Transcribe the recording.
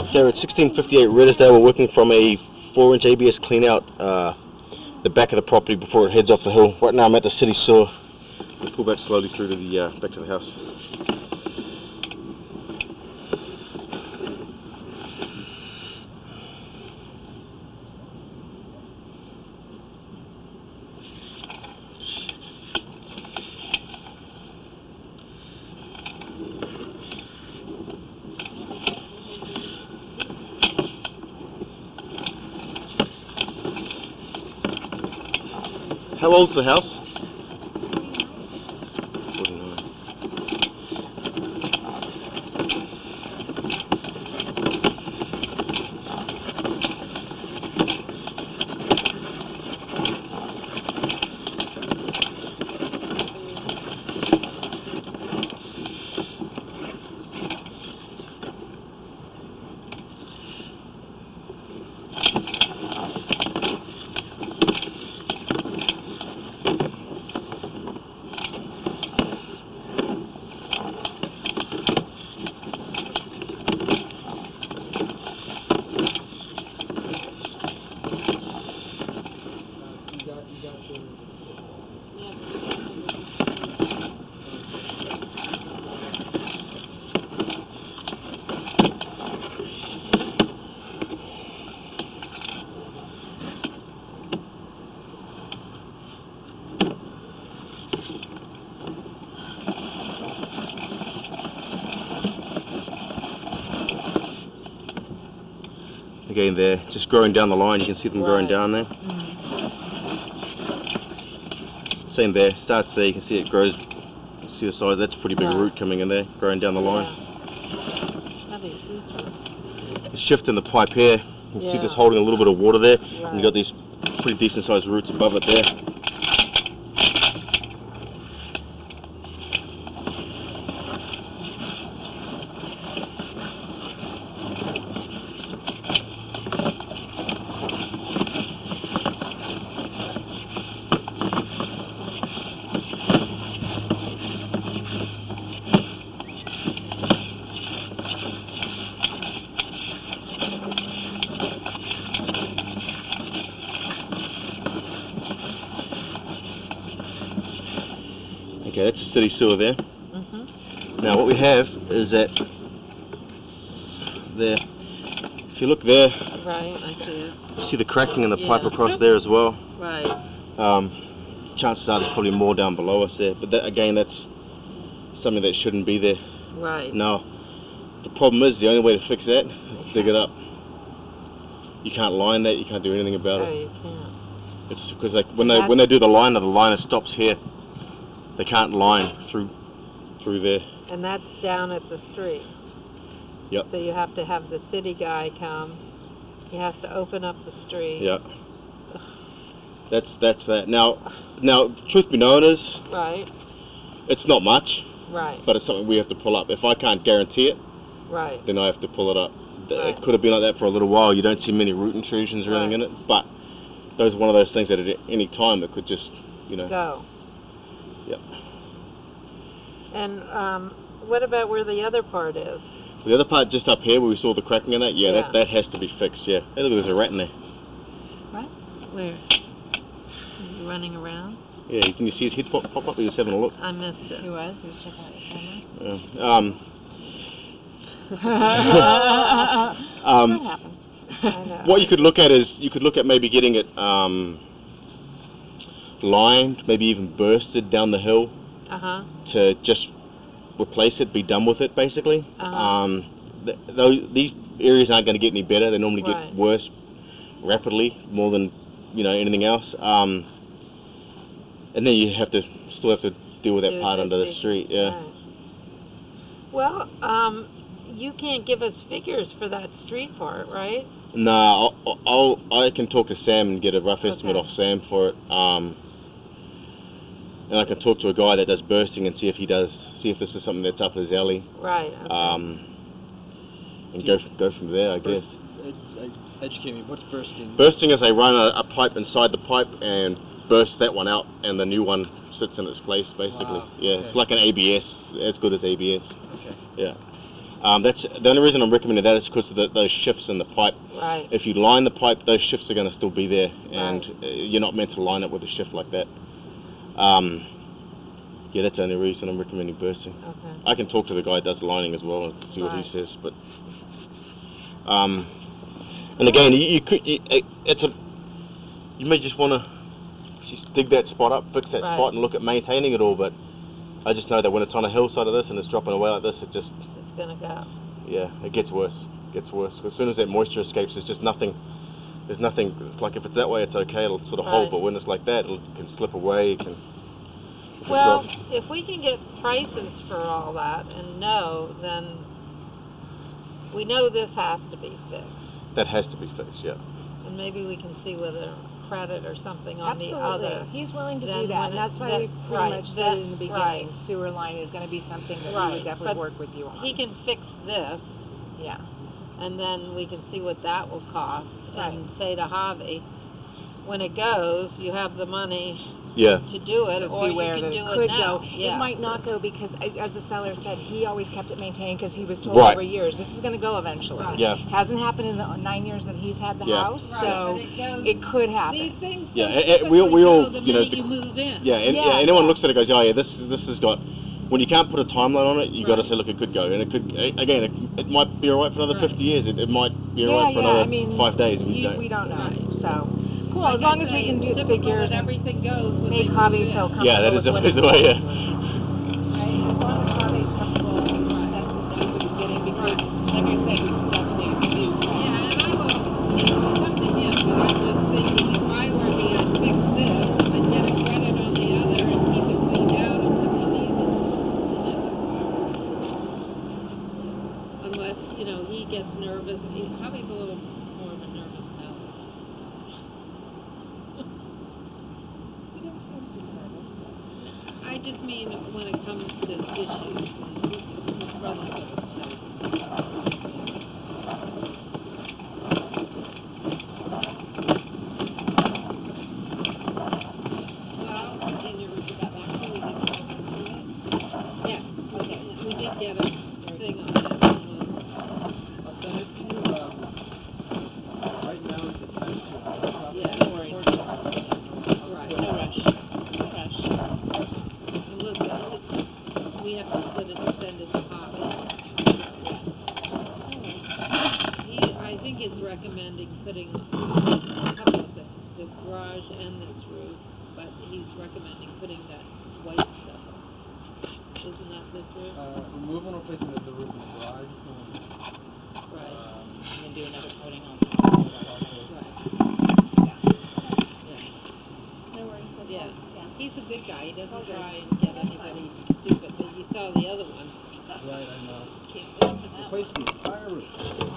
Okay, we're at 1658 Redesdale. We're working from a 4-inch ABS clean out the back of the property before it heads off the hill. Right now I'm at the city sewer. We'll pull back slowly through to the back to the house. How old's the house? 49. Again there, just growing down the line, you can see them growing down there. Same there, starts there, you can see it grows, you can see the size, that's a pretty big root coming in there, growing down the line. It's shifting the pipe here, you can see this holding a little bit of water there, and you've got these pretty decent sized roots above it there. Okay, that's the city sewer there. Now what we have is that there, if you look there, I see it. You see the cracking in the pipe across there as well. Chances are there's probably more down below us there, but that, again, that's something that shouldn't be there. Now, the problem is the only way to fix that is dig it up. You can't line that, you can't do anything about it. You can't. It's because like when they do the liner stops here. They can't line through there. And that's down at the street. Yep. So you have to have the city guy come. He has to open up the street. Yep. That's that. Now, truth be known is, it's not much. But it's something we have to pull up. If I can't guarantee it, then I have to pull it up. It could have been like that for a little while. You don't see many root intrusions or anything in it, but those are one of those things that at any time it could just, go. Yep. And what about where the other part is? The other part just up here where we saw the cracking in that, that has to be fixed, Hey, look, there's a rat in there. What? Where? Is he running around? Yeah, can you see his head pop up? He was having a look. I missed it. He was checking out your camera. What happened? What you could look at is, you could look at maybe getting it lined, maybe even bursted down the hill to just replace it, be done with it, basically. These areas aren't going to get any better. They normally get worse rapidly, more than anything else. And then you still have to deal with that part under the street. Well, you can't give us figures for that street part, right? No, I can talk to Sam and get a rough estimate off Sam for it. And I can talk to a guy that does bursting and see if this is something that's up his alley. And go from there, I guess. Educate me. What's bursting? Bursting is they run a pipe inside the pipe and burst that one out, and the new one sits in its place, basically. It's like an ABS, as good as ABS. That's the only reason I'm recommending that is because of those shifts in the pipe. Right. If you line the pipe, those shifts are going to still be there, and you're not meant to line it with a shift like that. Yeah, that's the only reason I'm recommending bursting. Okay. I can talk to the guy who does lining as well and see what he says, but and again, you may just want to just dig that spot up, fix that spot, and look at maintaining it all. But I just know that when it's on a hillside of this and it's dropping away like this, it's gonna go. Yeah, it gets worse. It gets worse. As soon as that moisture escapes, there's just nothing. There's nothing. It's like if it's that way, it's okay. It'll sort of hold. But when it's like that, it can slip away. It can. Well, if we can get prices for all that and know, then we know this has to be fixed. That has to be fixed, yeah. And maybe we can see whether credit or something on the other. He's willing to do that, and that's why we pretty much said in the beginning, sewer line is going to be something that we would definitely work with you on. He can fix this. Yeah. And then we can see what that will cost and say to Javi, when it goes, you have the money to do it, or you can do it now. It might not go because, as the seller said, he always kept it maintained because he was told over years, this is going to go eventually. Yeah. Hasn't happened in the 9 years that he's had the house, so it could happen. These things we all, you know, you move in. Anyone looks at it and goes, oh yeah, this has got. When you can't put a timeline on it, you got to say, look, it could go, and it could. Again, it might be alright for another 50 years. It might be alright for another 5 days. We don't know. So cool. As long as we can do the figures, everything goes. Make Javi feel comfortable. Yeah, that is always the way. As long as Javi's comfortable, that's what he's getting because, like I said, we definitely do. Yeah, and I will. It's up to him, but I'm just thinking if I were to fix this and get a credit on the other and keep it cleaned out and unless, you know, he gets nervous. Javi's a little more of a nervous Nelly. I just mean when it comes to issues. His brother's got it. We did get a thing on that. Right now is the time to No worries. Right, no rush. And look, we have to send it to Javi. I think he's recommending putting a couple of things, the garage and this roof, but he's recommending putting that white stuff on. Isn't that this roof? Removing or replacing the roof of the garage. And then do another coating on top of it also. No worries. Yeah. He's a big guy. He doesn't try and get anybody stupid, but you saw the other one. Right, I know. Can't wait for that. Replace the entire roof.